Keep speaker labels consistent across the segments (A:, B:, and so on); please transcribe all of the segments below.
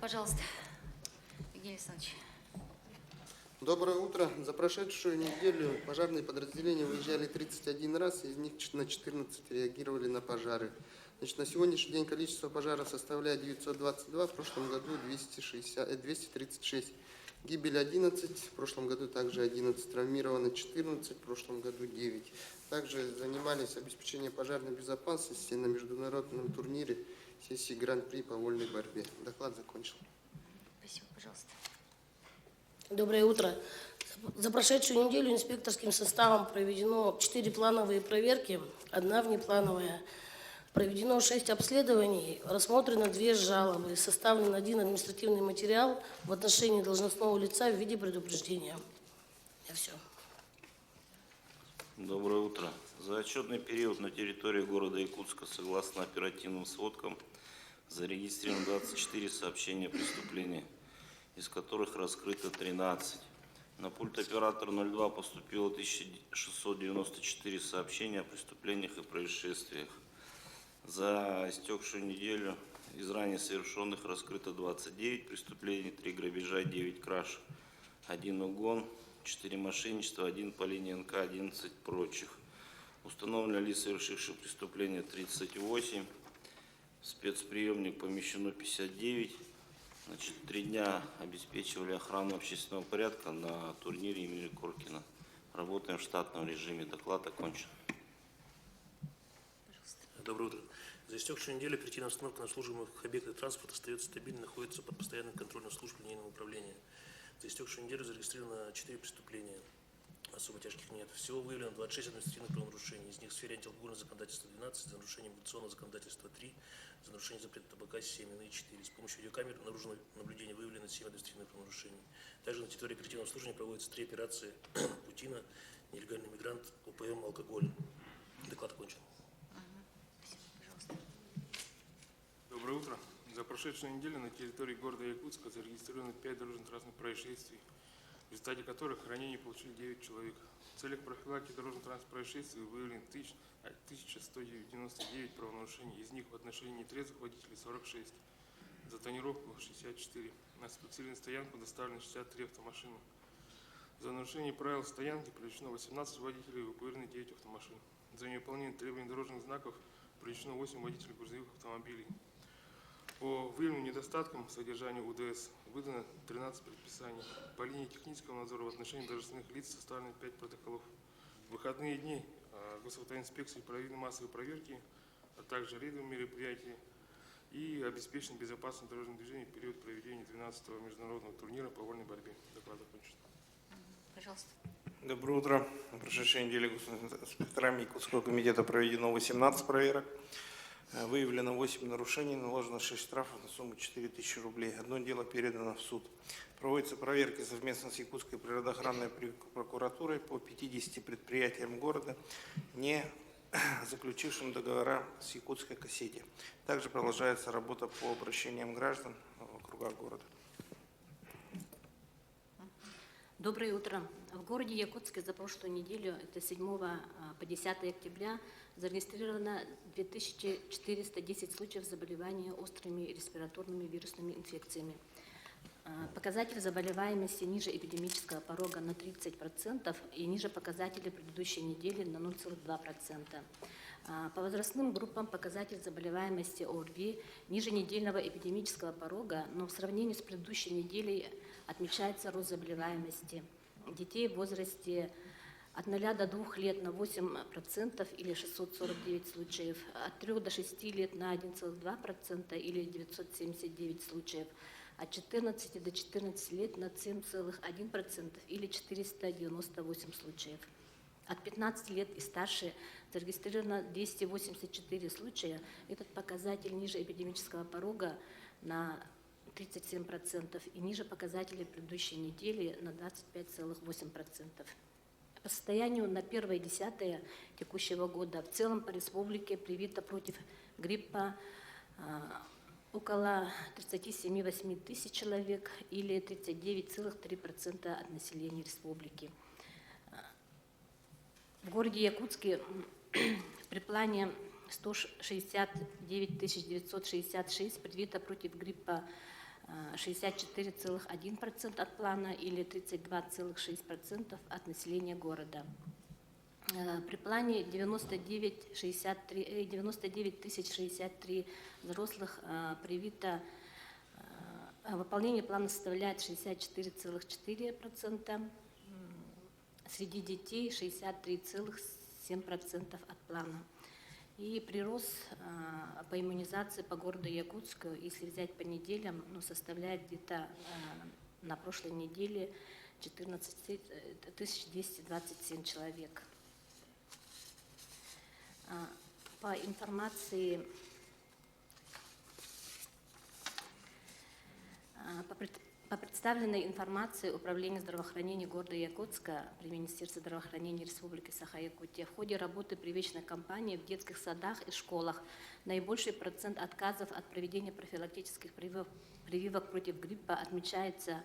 A: пожалуйста, Евгений Александрович.
B: Доброе утро. За прошедшую неделю пожарные подразделения выезжали 31 раз, из них на 14 реагировали на пожары. Значит, на сегодняшний день количество пожаров составляет 922, в прошлом году 236. Гибель 11, в прошлом году также 11, травмировано 14, в прошлом году 9. Также занимались обеспечением пожарной безопасности на международном турнире сессии Гран-при по вольной борьбе. Доклад закончен.
A: Спасибо, пожалуйста.
C: Доброе утро. За прошедшую неделю инспекторским составом проведено 4 плановые проверки, 1 внеплановая. Проведено 6 обследований, рассмотрено 2 жалобы, составлен 1 административный материал в отношении должностного лица в виде предупреждения. Я все.
D: Доброе утро. За отчетный период на территории города Якутска, согласно оперативным сводкам, зарегистрировано 24 сообщения преступлений, из которых раскрыто 13. На пульт оператора 02 поступило 1694 сообщения о преступлениях и происшествиях. За истекшую неделю из ранее совершенных раскрыто 29 преступлений, 3 грабежа, 9 краж, 1 угон, 4 мошенничества, 1 по линии НК, 11 прочих. Установлено лиц, совершивших преступления, 38. В спецприемник помещено 59. Значит, 3 дня обеспечивали охрану общественного порядка на турнире имени Коркина. Работаем в штатном режиме. Доклад окончен.
E: Доброе утро. За истекшую неделю оперативная обстановка на службах объектов транспорта остается стабильной, находится под постоянным контролем служб линейного управления. За истекшую неделю зарегистрировано 4 преступления. Особо тяжких нет. Всего выявлено 26 административных правонарушений. Из них в сфере антиалкогольного законодательства 12, за нарушение миграционного законодательства 3, за нарушение запрета табака 7, иные 4. С помощью видеокамер наружного наблюдения выявлено 7 административных правонарушений. Также на территории оперативного обслуживания проводятся 3 операции: Путина, нелегальный мигрант, ОПМ, алкоголь. Доклад окончен.
A: Спасибо, пожалуйста.
F: Доброе утро. За прошедшую неделю на территории города Якутска зарегистрировано 5 дорожно-транспортных происшествий, в результате которых ранения получили 9 человек. В целях профилактики дорожно-транспортных происшествий выявлено 1199 правонарушений, из них в отношении нетрезвых водителей 46, за тонировку 64. На специальную стоянку доставлено 63 автомашины. За нарушение правил стоянки привлечено 18 водителей, эвакуированы 9 автомашин. За невыполнение требований дорожных знаков привлечено 8 водителей грузовых автомобилей. По выявленным недостаткам содержания УДС выдано 13 предписаний. По линии технического надзора в отношении должностных лиц составлено 5 протоколов. В выходные дни госавтоинспекции провели массовые проверки, а также рейдовые мероприятия и обеспечено безопасность дорожного движения в период проведения 12-го международного турнира по вольной борьбе. Доклад окончен.
A: Пожалуйста.
G: Доброе утро. На прошедшей неделе инспекторами Якутского комитета проведено 18 проверок. Выявлено 8 нарушений, наложено 6 штрафов на сумму 4000 рублей. 1 дело передано в суд. Проводятся проверки совместно с Якутской природоохранной прокуратурой по 50 предприятиям города, не заключившим договора с Якутской Кассети. Также продолжается работа по обращениям граждан в округах города.
H: Доброе утро. В городе Якутске за прошлую неделю, это 7 по 10 октября, зарегистрировано 2410 случаев заболевания острыми респираторными вирусными инфекциями. Показатель заболеваемости ниже эпидемического порога на 30% и ниже показателей предыдущей недели на 0,2%. По возрастным группам показатель заболеваемости ОРВИ ниже недельного эпидемического порога, но в сравнении с предыдущей неделей отмечается рост заболеваемости детей в возрасте от 0 до 2 лет на 8% или 649 случаев, от 3 до 6 лет на 1,2% или 979 случаев, от 14 до 14 лет на 7,1% или 498 случаев. От 15 лет и старше зарегистрировано 284 случая. Этот показатель ниже эпидемического порога на 37% и ниже показателей предыдущей недели на 25,8%. По состоянию на 1.10 текущего года в целом по республике привито против гриппа около 37,8 тысяч человек или 39,3% от населения республики. В городе Якутске при плане 169 966 привито против гриппа 64,1% от плана или 32,6% от населения города. При плане 99 063 взрослых привито. Выполнение плана составляет 64,4%, среди детей 63,7% от плана. И прирост по иммунизации по городу Якутску, если взять по неделям, составляет где-то на прошлой неделе 14 227 человек. По информации, по представленной информации Управления здравоохранения города Якутска при Министерстве здравоохранения Республики Саха-Якутия в ходе работы прививочной кампании в детских садах и школах наибольший процент отказов от проведения профилактических прививок против гриппа отмечается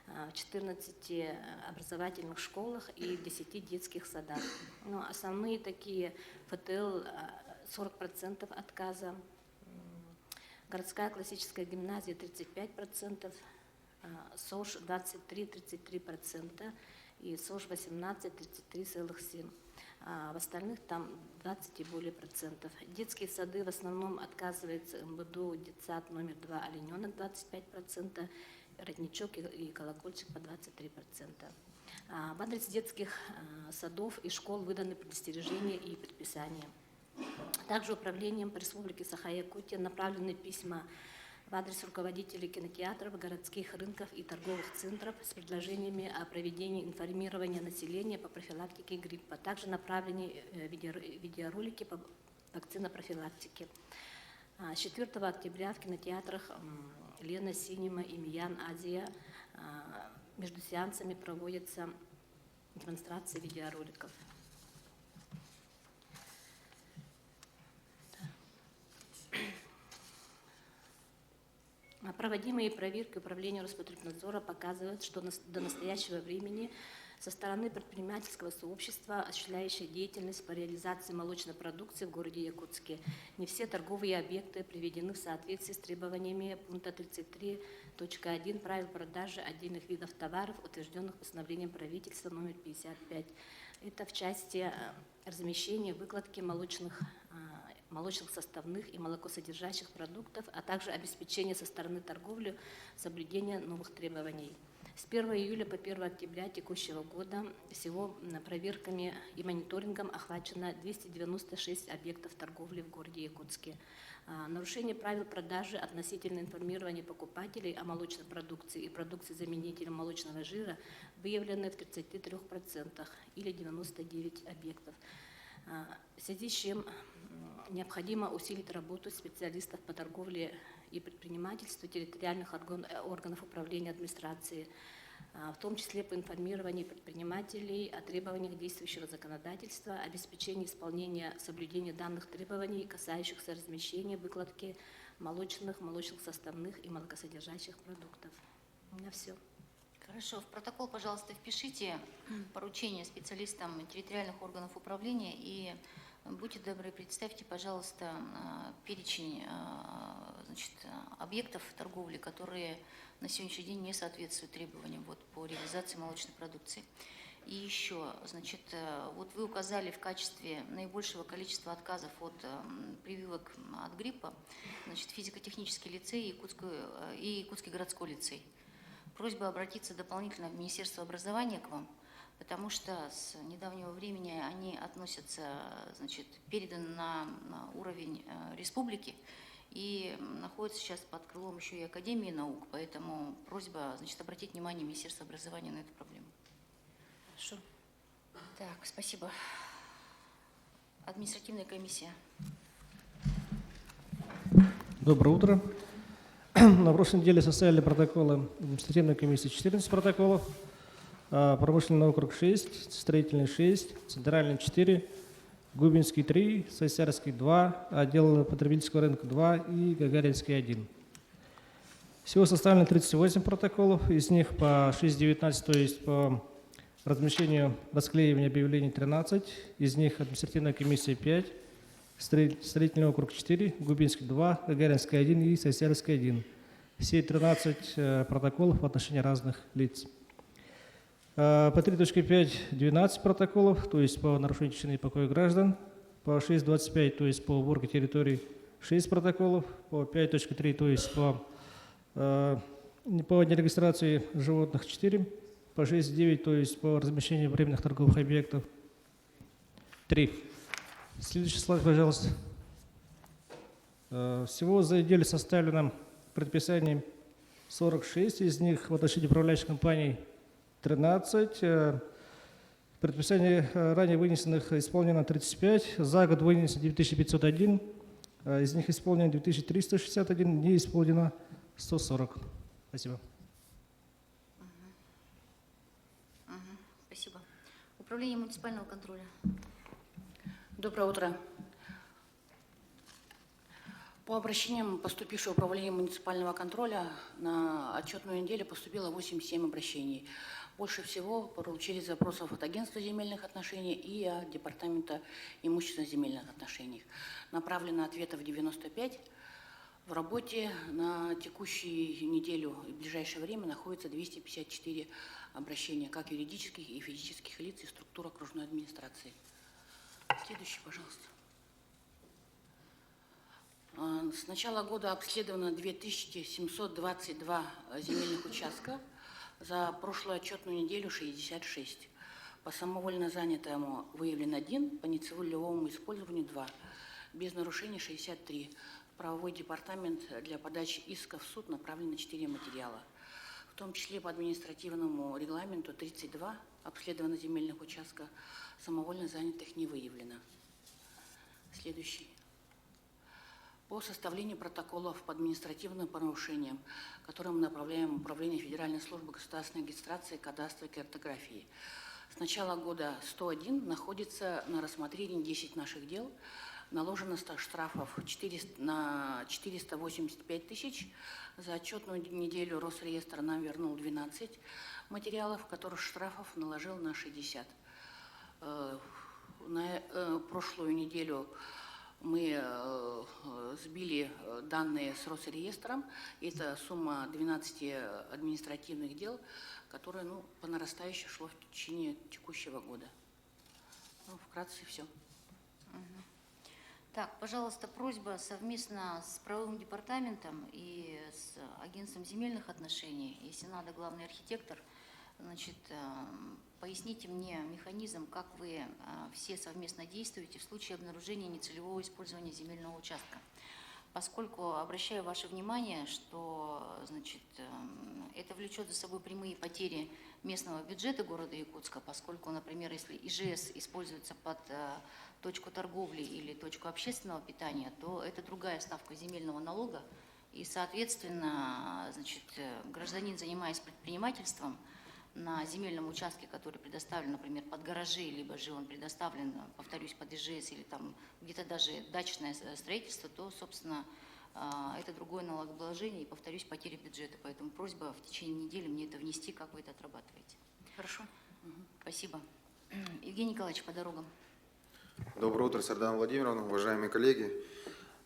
H: в 14 образовательных школах и в 10 детских садах. Но основные такие ФТЛ 40% отказа, городская классическая гимназия 35%, СОЖ 23-33% и СОЖ 18-33,7%. В остальных там 20 и более процентов. Детские сады в основном отказываются МВДУ, детсад номер 2 «Олененок» 25%, родничок и колокольчик по 23%. В адрес детских садов и школ выданы предостережения и предписания. Также управлением по Республике Саха-Якутия направлены письма в адрес руководителей кинотеатров, городских рынков и торговых центров с предложениями о проведении информирования населения по профилактике гриппа. Также направлены видеоролики по вакцинопрофилактике. С 4 октября в кинотеатрах Лена, Синема и Миян Азия между сеансами проводятся демонстрации видеороликов. Проводимые проверки Управления Роспотребнадзора показывают, что до настоящего времени со стороны предпринимательского сообщества, осуществляющего деятельность по реализации молочной продукции в городе Якутске, не все торговые объекты приведены в соответствии с требованиями пункта 33.1 правил продажи отдельных видов товаров, утвержденных постановлением правительства номер 55. Это в части размещения, выкладки молочных составных и молокосодержащих продуктов, а также обеспечения со стороны торговли соблюдения новых требований. С 1 июля по 1 октября текущего года всего проверками и мониторингом охвачено 296 объектов торговли в городе Якутске. Нарушение правил продажи относительно информирования покупателей о молочной продукции и продукции заменителя молочного жира выявлены в 33% или 99 объектов. В связи с чем необходимо усилить работу специалистов по торговле и предпринимательству территориальных органов управления администрации, в том числе по информированию предпринимателей о требованиях действующего законодательства, обеспечении исполнения соблюдения данных требований, касающихся размещения, выкладки молочных составных и молокосодержащих продуктов. У меня все.
A: Хорошо. В протокол, пожалуйста, впишите поручение специалистам территориальных органов управления и будьте добры, представьте, пожалуйста, перечень объектов торговли, которые на сегодняшний день не соответствуют требованиям по реализации молочной продукции. И еще, вот вы указали в качестве наибольшего количества отказов от прививок от гриппа, физико-технический лицей и Якутский городской лицей. Просьба обратиться дополнительно в Министерство образования к вам, потому что с недавнего времени они относятся, переданы на уровень республики и находятся сейчас под крылом еще и Академии наук, поэтому просьба, обратить внимание Министерства образования на эту проблему.
H: Хорошо.
A: Так, спасибо. Административная комиссия.
I: Доброе утро. На прошлой неделе составили протоколы административной комиссии 14 протоколов, промышленный округ 6, строительный 6, центральный 4, Губинский 3, Сосярский 2, отдел потребительского рынка 2 и Гагаринский 1. Всего составлено 38 протоколов, из них по 6.19, то есть по размещению, расклеиванию объявлений 13, из них административная комиссия 5, строительный округ 4, Губинский 2, Гагаринский 1 и Сосярский 1. все 13 протоколов в отношении разных лиц. По 3.5 – 12 протоколов, то есть по нарушению тишины и покоя граждан. По 6.25, то есть по уборке территорий, 6 протоколов. По 5.3, то есть по нерегистрации животных, 4. По 6.9, то есть по размещению временных торговых объектов, 3. Следующий слайд, пожалуйста. Всего за неделю составлено предписаний 46, из них в отношении управляющих компаний 13. Предписаний ранее вынесенных исполнено 35, за год вынесено 9501, из них исполнено 2361, не исполнено 140. Спасибо.
A: Спасибо. Управление муниципального контроля.
J: Доброе утро. По обращениям, поступившего в управление муниципального контроля, на отчетную неделю поступило 87 обращений. Больше всего получили запросов от Агентства земельных отношений и от Департамента имущественно-земельных отношений. Направлено ответов 95. В работе на текущую неделю и в ближайшее время находится 254 обращения как юридических и физических лиц и структур окружной администрации. Следующий, пожалуйста. С начала года обследовано 2722 земельных участка, за прошлую отчетную неделю 66. По самовольно занятому выявлен 1, по нецелевому использованию 2, без нарушений 63. В правовой департамент для подачи иска в суд направлено 4 материала. В том числе по административному регламенту 32 обследовано земельных участков, самовольно занятых не выявлено. Следующий. По составлению протоколов по административным нарушениям, которые мы направляем в Управление Федеральной службы государственной регистрации, кадастра и картографии. С начала года 101 находится на рассмотрении 10 наших дел. Наложено штрафов на 485 тысяч. За отчетную неделю Росреестр нам вернул 12 материалов, которых штрафов наложил на 60. На прошлую неделю мы сбили данные с Росреестром. Это сумма 12 административных дел, которые по нарастающей шло в течение текущего года. Вкратце все.
A: Так, пожалуйста, просьба совместно с правовым департаментом и с агентством земельных отношений, если надо, главный архитектор, значит, поясните мне механизм, как вы все совместно действуете в случае обнаружения нецелевого использования земельного участка. Поскольку обращаю ваше внимание, что, значит, это влечет за собой прямые потери местного бюджета города Якутска, поскольку, например, если ИЖС используется под точку торговли или точку общественного питания, то это другая ставка земельного налога, и, соответственно, значит, гражданин, занимаясь предпринимательством на земельном участке, который предоставлен, например, под гаражи, либо же он предоставлен, повторюсь, под ИЖС или там где-то даже дачное строительство, то, собственно, это другое налогообложение и, повторюсь, потери бюджета. Поэтому просьба в течение недели мне это внести, как вы это отрабатываете.
J: Хорошо.
A: Спасибо. Евгений Николаевич, по дорогам.
K: Доброе утро, Сардана Владимировна, уважаемые коллеги.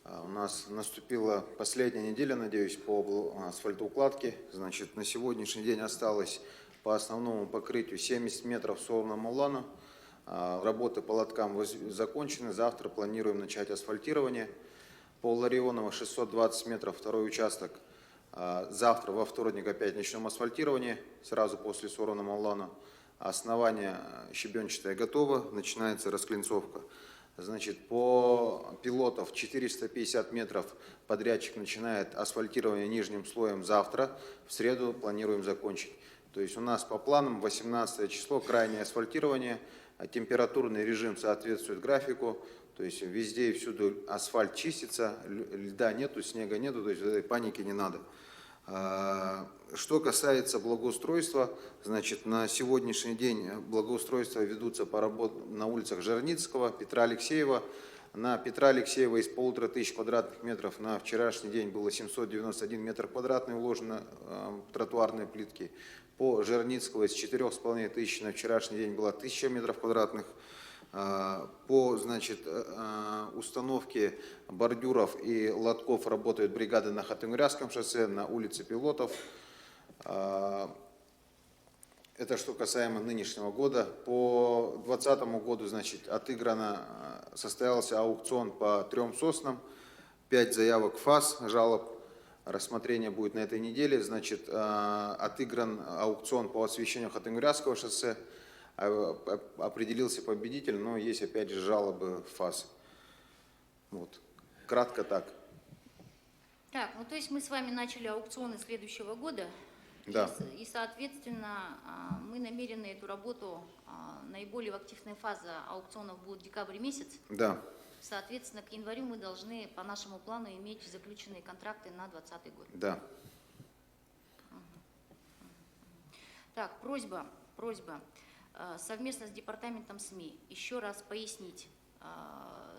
K: У нас наступила последняя неделя, надеюсь, по асфальтоукладке. Значит, на сегодняшний день осталось по основному покрытию 70 метров с Орном Улану. Работы по лоткам закончены. Завтра планируем начать асфальтирование. По Ларионова 620 метров, второй участок. Завтра, во вторник, опять начнем асфальтирование, сразу после Сорона Улана. Основание щебенчатое готово, начинается расклинцовка. Значит, по пилотов 450 метров подрядчик начинает асфальтирование нижним слоем завтра. В среду планируем закончить. То есть у нас по планам 18 число, крайнее асфальтирование. Температурный режим соответствует графику. То есть везде и всюду асфальт чистится, льда нету, снега нету, то есть этой паники не надо. Что касается благоустройства, значит, на сегодняшний день благоустройство ведутся по работе на улицах Жарницкого, Петра Алексеева. На Петра Алексеева из 1500 квадратных метров на вчерашний день было 791 метр квадратный уложено тротуарные плитки. По Жарницкого из 4500 на вчерашний день было 1000 метров квадратных. По, значит, установке бордюров и лотков работают бригады на Хатынгурятском шоссе, на улице Пилотов. Это что касаемо нынешнего года. По 2020 году, значит, состоялся аукцион по 3 соснам, 5 заявок ФАС, жалоб. Рассмотрение будет на этой неделе. Значит, отыгран аукцион по освещению Хатынгурятского шоссе. Определился победитель, но есть опять же жалобы ФАС. Вот. Кратко так.
A: Так, ну то есть мы с вами начали аукционы следующего года.
K: Да.
A: И, соответственно, мы намерены эту работу, наиболее активная фаза аукционов будет декабрь месяц.
K: Да.
A: Соответственно, к январю мы должны по нашему плану иметь заключенные контракты на 2020 год.
K: Да.
A: Так, просьба совместно с департаментом СМИ еще раз пояснить,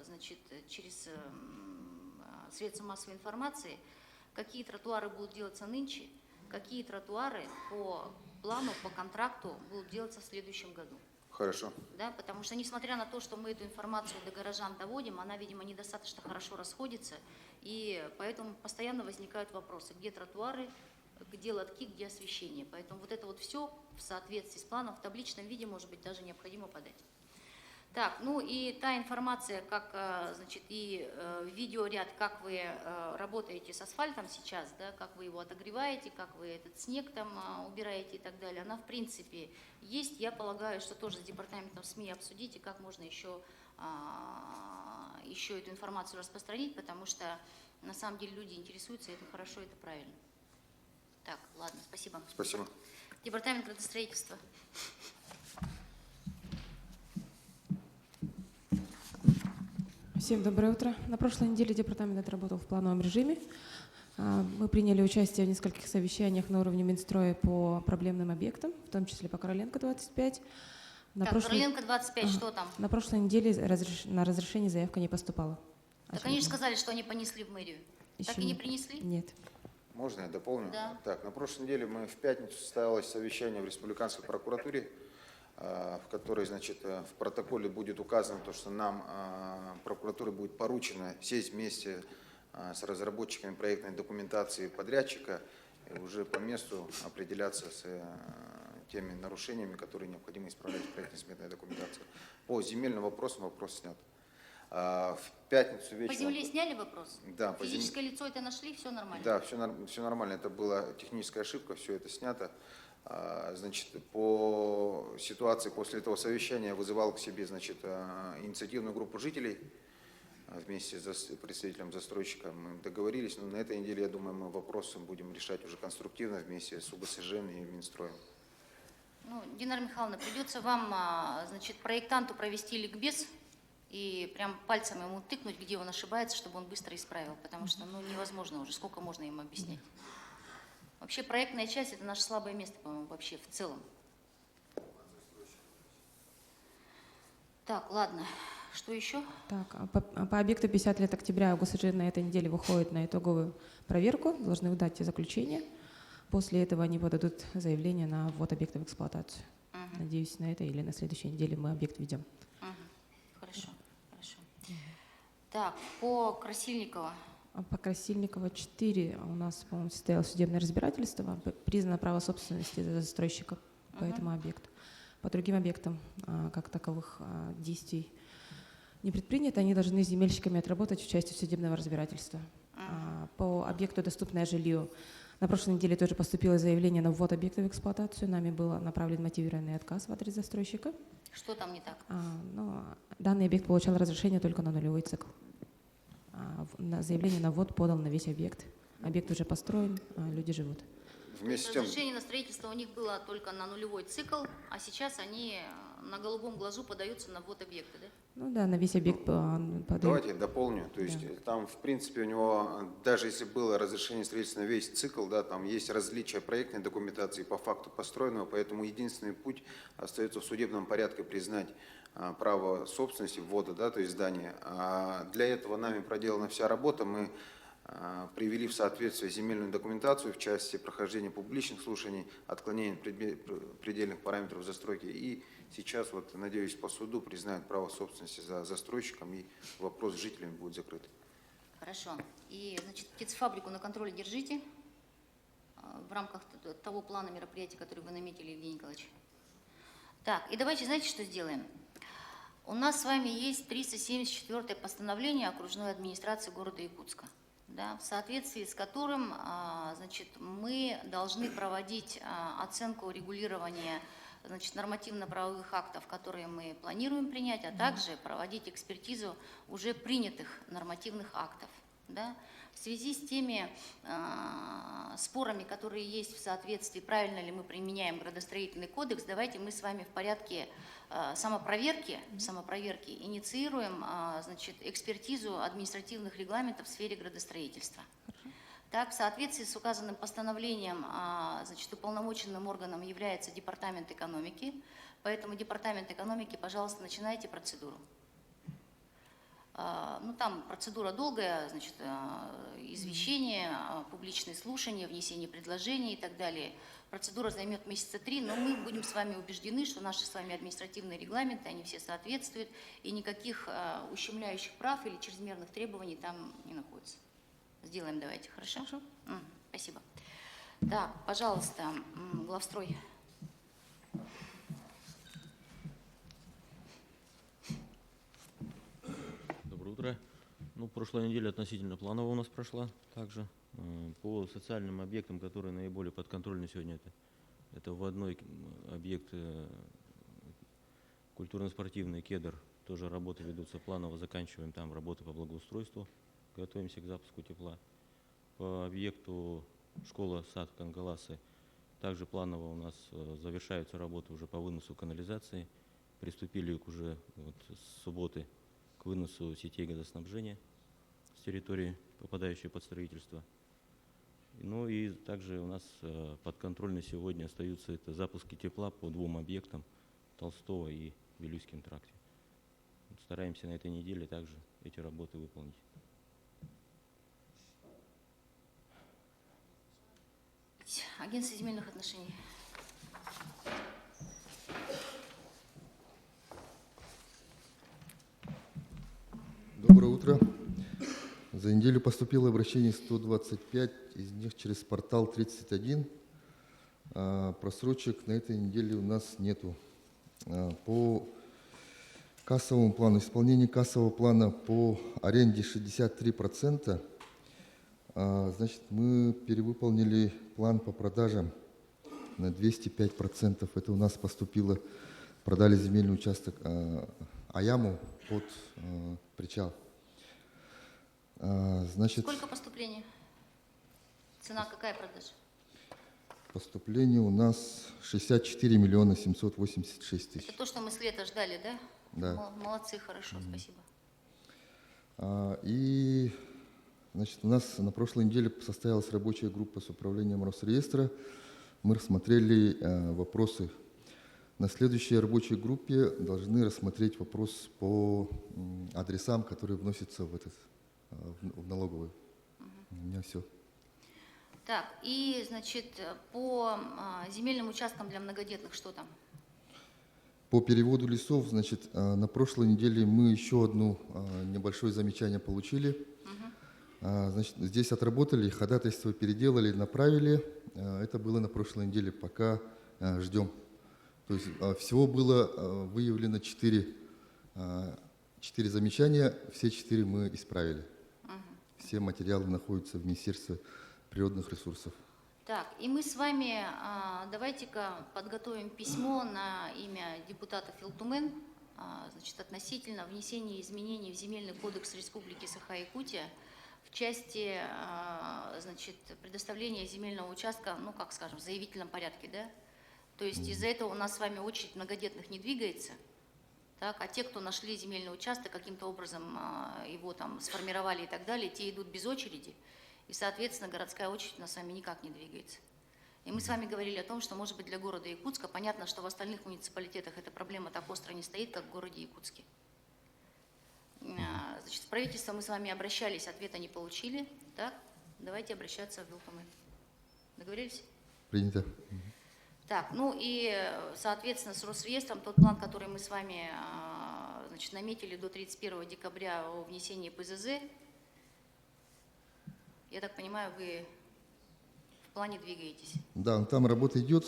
A: значит, через средства массовой информации, какие тротуары будут делаться нынче, какие тротуары по плану, по контракту будут делаться в следующем году.
K: Хорошо.
A: Да, потому что, несмотря на то, что мы эту информацию до горожан доводим, она, видимо, недостаточно хорошо расходится, и поэтому постоянно возникают вопросы, где тротуары, где лотки, где освещение. Поэтому вот это вот все в соответствии с планом в табличном виде, может быть, даже необходимо подать. Так, ну и та информация, как, значит, и видеоряд, как вы работаете с асфальтом сейчас, да, как вы его отогреваете, как вы этот снег там убираете и так далее, она в принципе есть. Я полагаю, что тоже с департаментом СМИ обсудите, как можно еще эту информацию распространить, потому что на самом деле люди интересуются, и это хорошо, это правильно. Так, ладно, спасибо.
K: Спасибо.
A: Департамент градостроительства.
L: Всем доброе утро. На прошлой неделе департамент отработал в плановом режиме. Мы приняли участие в нескольких совещаниях на уровне Минстроя по проблемным объектам, в том числе по Короленко 25.
A: Короленко 25, что там?
L: На прошлой неделе на разрешение заявка не поступала.
A: Так они же сказали, что они понесли в мэрию.
L: Еще
A: Так и не принесли?
L: Нет.
K: Можно я дополню?
A: Да.
K: Так, на прошлой неделе в пятницу состоялось совещание в Республиканской прокуратуре, в которой, значит, в протоколе будет указано то, что нам, прокуратуре, будет поручено сесть вместе с разработчиками проектной документации подрядчика и уже по месту определяться с теми нарушениями, которые необходимо исправлять в проектно-сметной документации. По земельным вопросам вопрос снят. В пятницу вечером...
A: По земле сняли вопрос?
K: Да.
A: Физическое лицо это нашли, все нормально?
K: Да, все нормально. Это была техническая ошибка, все это снято. Значит, по ситуации после этого совещания вызывал к себе, значит, инициативную группу жителей вместе с представителем застройщика. Мы договорились, но на этой неделе, я думаю, мы вопросы будем решать уже конструктивно вместе с УГСЖ и Минстроем.
A: Ну, Динара Михайловна, придется вам, значит, проектанту провести ликбез и прям пальцем ему тыкнуть, где он ошибается, чтобы он быстро исправил, потому что, ну, невозможно уже, сколько можно ему объяснять. Вообще проектная часть – это наше слабое место, по-моему, вообще в целом. Так, ладно. Что еще?
L: Так, по объекту 50 лет октября УГСЖ на этой неделе выходит на итоговую проверку, должны выдать заключение. После этого они подадут заявление на ввод объекта в эксплуатацию. Надеюсь, на этой или на следующей неделе мы объект введем.
A: Хорошо, хорошо. Так, по Красильниково.
L: По Красильниково 4 у нас, по-моему, состоялось судебное разбирательство. Признано право собственности застройщика по этому объекту. По другим объектам, как таковых, действий не предпринято. Они должны с земельщиками отработать в части судебного разбирательства. По объекту «Доступное жилье» на прошлой неделе тоже поступило заявление на ввод объекта в эксплуатацию. Нами был направлен мотивированный отказ в адрес застройщика.
A: Что там не так?
L: Данный объект получал разрешение только на нулевой цикл. Заявление на ввод подал на весь объект. Объект уже построен, люди живут.
K: Вместе с тем...
A: Разрешение на строительство у них было только на нулевой цикл, а сейчас они на голубом глазу подаются на ввод объекта, да?
L: Ну да, на весь объект подают.
K: Давайте я дополню. То есть там, в принципе, у него, даже если было разрешение строительства на весь цикл, да, там есть различия проектной документации по факту построенного, поэтому единственный путь остается в судебном порядке признать право собственности ввода, да, то есть здания. А для этого нами проделана вся работа. Мы привели в соответствие земельную документацию в части прохождения публичных слушаний, отклонения предельных параметров застройки. И сейчас, вот, надеюсь, по суду признают право собственности за застройщиком, и вопрос с жителями будет закрыт.
A: Хорошо. И, значит, птицефабрику на контроле держите в рамках того плана мероприятий, который вы наметили, Евгений Николаевич. Так, и давайте, знаете, что сделаем? У нас с вами есть 374-е постановление окружной администрации города Якутска, да, в соответствии с которым, значит, мы должны проводить оценку регулирования, значит, нормативно-правовых актов, которые мы планируем принять, а также проводить экспертизу уже принятых нормативных актов. Да? В связи с теми спорами, которые есть в соответствии, правильно ли мы применяем градостроительный кодекс, давайте мы с вами в порядке самопроверки инициируем, значит, экспертизу административных регламентов в сфере градостроительства. Так, в соответствии с указанным постановлением, значит, уполномоченным органом является Департамент экономики, поэтому Департамент экономики, пожалуйста, начинайте процедуру. Ну, там процедура долгая, значит, извещение, публичные слушания, внесение предложений и так далее. Процедура займет месяца 3, но мы будем с вами убеждены, что наши с вами административные регламенты, они все соответствуют, и никаких ущемляющих прав или чрезмерных требований там не находится. Сделаем давайте, хорошо? Спасибо. Так, пожалуйста, главстрой.
M: Доброе утро. Ну, прошлая неделя относительно планово у нас прошла также. По социальным объектам, которые наиболее подконтрольны сегодня, это вводной объект культурно-спортивный «Кедр». Тоже работы ведутся планово, заканчиваем там работы по благоустройству, готовимся к запуску тепла. По объекту школа-сад Кангаласы также планово у нас завершаются работы уже по выносу канализации. Приступили уже вот с субботы к выносу сетей газоснабжения с территории, попадающей под строительство. Ну и также у нас подконтрольно сегодня остаются это запуски тепла по 2 объектам Толстого и Вилюйским тракте. Стараемся на этой неделе также эти работы выполнить.
A: Агентство земельных отношений.
N: Доброе утро. За неделю поступило обращение 125, из них через портал 31. Просрочек на этой неделе у нас нету. По кассовому плану, исполнение кассового плана по аренде 63%. Значит, мы перевыполнили план по продажам на 205%. Это у нас поступило, продали земельный участок Аяму под причал. Значит,
A: сколько поступлений? Цена какая продажа?
N: Поступление у нас 64 миллиона 786 тысяч.
A: Это то, что мы с лета ждали, да?
N: Да.
A: Молодцы, хорошо, спасибо.
N: И, значит, у нас на прошлой неделе состоялась рабочая группа с управлением Росреестра. Мы рассмотрели вопросы. На следующей рабочей группе должны рассмотреть вопрос по адресам, которые вносятся в налоговую. У меня все.
A: Так, и, значит, по земельным участкам для многодетных что там?
N: По переводу лесов, значит, на прошлой неделе мы еще одно небольшое замечание получили. Значит, здесь отработали, ходатайство переделали, направили. Это было на прошлой неделе, пока ждем. То есть всего было выявлено 4 замечания, все 4 мы исправили. Все материалы находятся в Министерстве природных ресурсов.
A: Так, и мы с вами давайте-ка подготовим письмо на имя депутата Филтумен, значит, относительно внесения изменений в Земельный кодекс Республики Саха-Якутия в части, значит, предоставления земельного участка, ну, как скажем, в заявительном порядке, да? То есть из-за этого у нас с вами очередь многодетных не двигается, так, а те, кто нашли земельный участок, каким-то образом его там сформировали и так далее, те идут без очереди, и, соответственно, городская очередь у нас с вами никак не двигается. И мы с вами говорили о том, что, может быть, для города Якутска, понятно, что в остальных муниципалитетах эта проблема так остро не стоит, как в городе Якутске. Значит, в правительство мы с вами обращались, ответа не получили. Так, давайте обращаться в Белкомы. Договорились?
N: Принято.
A: Так, ну и, соответственно, с Росреестром тот план, который мы с вами значит, наметили до 31 декабря о внесении ПЗЗ, я так понимаю, вы в плане двигаетесь.
N: Да, ну, там работа идет,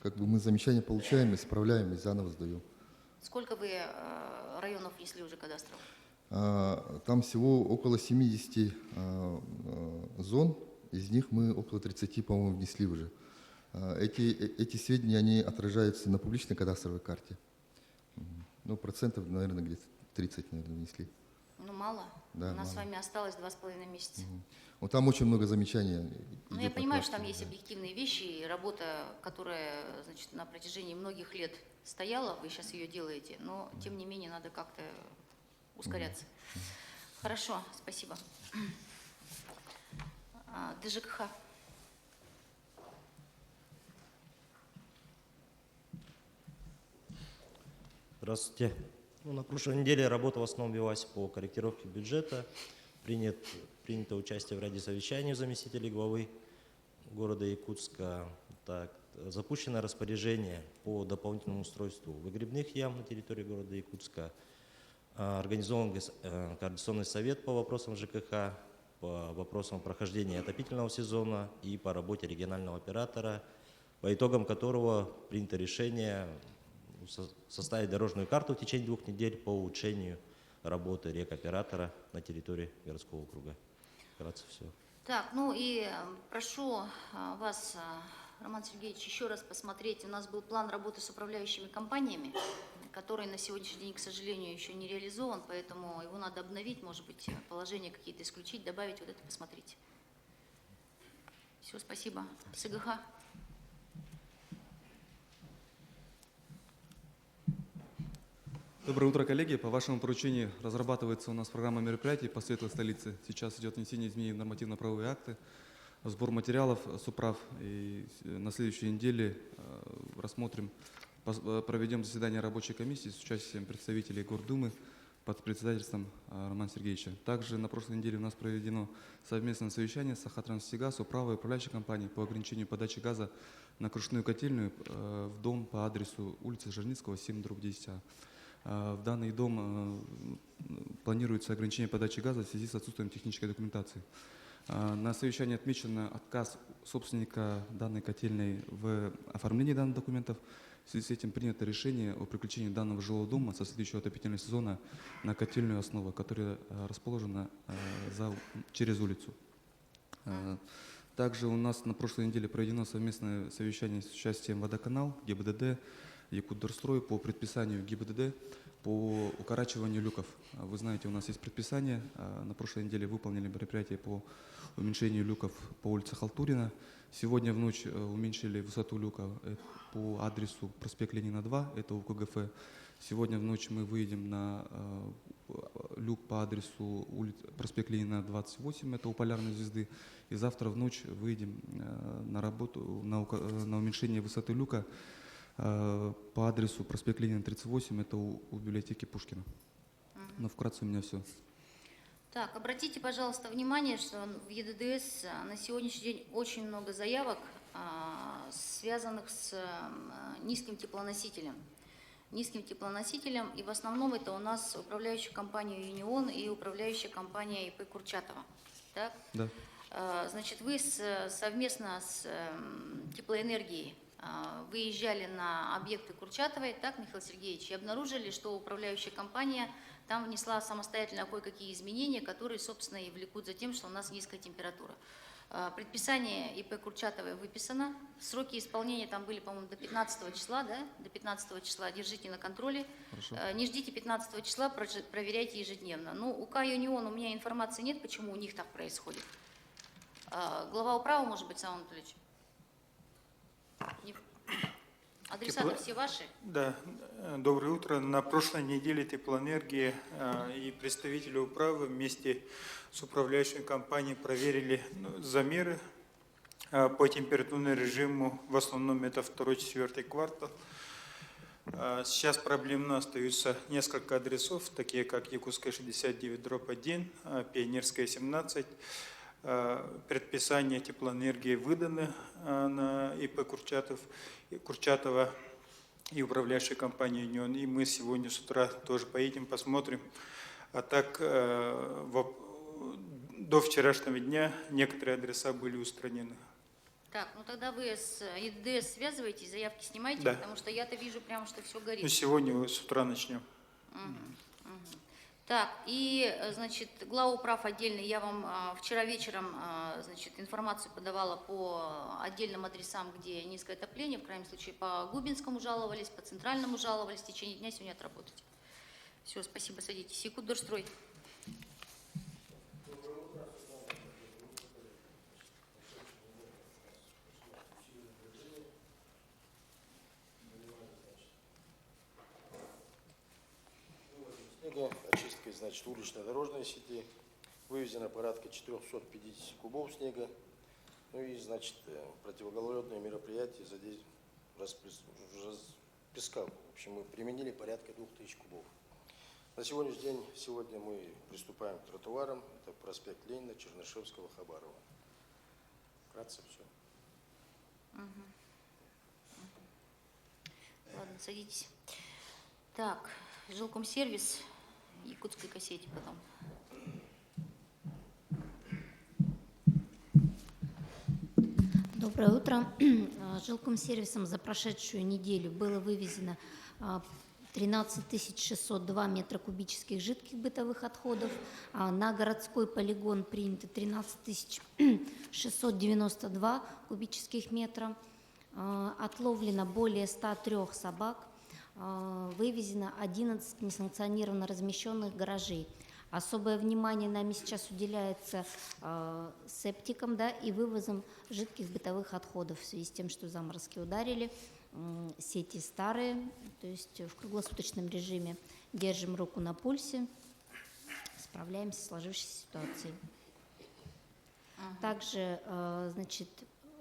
N: как бы мы замечания получаем, исправляем и заново сдаем.
A: Сколько вы районов внесли уже кадастров?
N: Там всего около 70 зон, из них мы около 30, по-моему, внесли уже. Эти сведения, они отражаются на публичной кадастровой карте. Ну, процентов, наверное, где-то 30, наверное, внесли.
A: Ну, мало.
N: Да,
A: У нас
N: мало.
A: с вами осталось 2,5 месяца.
N: Вот там очень много замечаний.
A: Ну,
N: идет
A: я
N: на
A: понимаю, что
N: карте,
A: там есть
N: да.
A: объективные вещи, и работа, которая, значит, на протяжении многих лет стояла, вы сейчас ее делаете, но, тем не менее, надо как-то ускоряться. Хорошо, спасибо. ДЖКХ.
O: Здравствуйте. Ну, на прошлой неделе работа в основном велась по корректировке бюджета. Принято участие в ряде совещаний заместителей главы города Якутска. Так, запущено распоряжение по дополнительному устройству выгребных ям на территории города Якутска. Организован координационный совет по вопросам ЖКХ, по вопросам прохождения отопительного сезона и по работе регионального оператора, по итогам которого принято решение составить дорожную карту в течение 2 недель по улучшению работы рекоператора на территории городского округа. Вкратце все.
A: Так, ну и прошу вас, Роман Сергеевич, еще раз посмотреть. У нас был план работы с управляющими компаниями, который на сегодняшний день, к сожалению, еще не реализован, поэтому его надо обновить, может быть, положения какие-то исключить, добавить, вот это посмотрите. Все, спасибо. СГХ.
P: Доброе утро, коллеги. По вашему поручению разрабатывается у нас программа мероприятий по светлой столице. Сейчас идет внесение изменений в нормативно-правовые акты, сбор материалов с управ. И на следующей неделе проведем заседание рабочей комиссии с участием представителей Гордумы под председательством Романа Сергеевича. Также на прошлой неделе у нас проведено совместное совещание с Сахатранснефтегаз, управой и управляющей компанией по ограничению подачи газа на крышную котельную в дом по адресу улицы Жирницкого, 7/10А. В данный дом планируется ограничение подачи газа в связи с отсутствием технической документации. На совещании отмечен отказ собственника данной котельной в оформлении данных документов. В связи с этим принято решение о переключении данного жилого дома со следующего отопительного сезона на котельную основу, которая расположена через улицу. Также у нас на прошлой неделе проведено совместное совещание с участием Водоканал, ГИБДД, Якутдорстрой по предписанию ГИБДД по укорачиванию люков. Вы знаете, у нас есть предписание. На прошлой неделе выполнили мероприятие по уменьшению люков по улице Халтурина. Сегодня в ночь уменьшили высоту люка по адресу проспект Ленина 2, это УКГФ. Сегодня в ночь мы выйдем на люк по адресу проспект Ленина 28, это у Полярной звезды. И завтра в ночь выйдем на работу, на уменьшение высоты люка по адресу проспект Ленина 38, это у библиотеки Пушкина. Но вкратце у меня все.
A: Так, обратите, пожалуйста, внимание, что в ЕДДС на сегодняшний день очень много заявок, связанных с низким теплоносителем. И в основном это у нас управляющая компания «Юнион» и управляющая компания ИП Курчатова. Так?
P: Да.
A: Значит, вы совместно с теплоэнергией выезжали на объекты Курчатовой, так, Михаил Сергеевич, и обнаружили, что управляющая компания там внесла самостоятельно кое-какие изменения, которые, собственно, и влекут за тем, что у нас низкая температура. Предписание ИП Курчатовой выписано. Сроки исполнения там были, по-моему, до 15 числа, да? До 15 числа держите на контроле.
P: Хорошо.
A: Не ждите 15 числа, проверяйте ежедневно. Ну, УК «Юнион» у меня информации нет, почему у них так происходит. Глава управы, может быть, Савва Анатольевич? Адресаты все ваши?
Q: Да. Доброе утро. На прошлой неделе теплоэнергия и представители управы вместе с управляющей компанией проверили замеры по температурному режиму. В основном это 2-4 квартал. Сейчас проблемно остаются несколько адресов, такие как Якутская 69/1, Пионерская 17. Предписания теплоэнергии выданы на ИП Курчатова и управляющей компанией «Юнион». И мы сегодня с утра тоже поедем, посмотрим. А так, до вчерашнего дня некоторые адреса были устранены.
A: Так, ну тогда вы с ЕДДС связываетесь, заявки снимаете,
Q: Да.
A: потому что я-то вижу прямо, что все горит.
Q: Ну, сегодня с утра начнем.
A: Так, и, значит, главуправ отдельный, я вам вчера вечером, значит, информацию подавала по отдельным адресам, где низкое отопление, в крайнем случае по Губинскому жаловались, по Центральному жаловались, в течение дня сегодня отработать. Все, спасибо, садитесь. Якутдорстрой.
R: Очисткой, значит, уличной дорожной сети. Вывезено порядка 450 кубов снега. Ну и, значит, противогололедные мероприятия песка. В общем, мы применили порядка 2000 кубов. На сегодняшний день, сегодня мы приступаем к тротуарам. Это проспект Ленина, Чернышевского, Хабарова. Вкратце все.
A: Ладно, садитесь. Так, жилкомсервис, Якутской кассете потом.
S: Доброе утро. Жилкомсервисом за прошедшую неделю было вывезено 13 602 метра кубических жидких бытовых отходов. На городской полигон принято 13 692 кубических метра. Отловлено более 103 собак. Вывезено 11 несанкционированно размещенных гаражей. Особое внимание нами сейчас уделяется септикам, да, и вывозом жидких бытовых отходов в связи с тем, что заморозки ударили, сети старые, то есть в круглосуточном режиме держим руку на пульсе, справляемся с сложившейся ситуацией. Также, значит,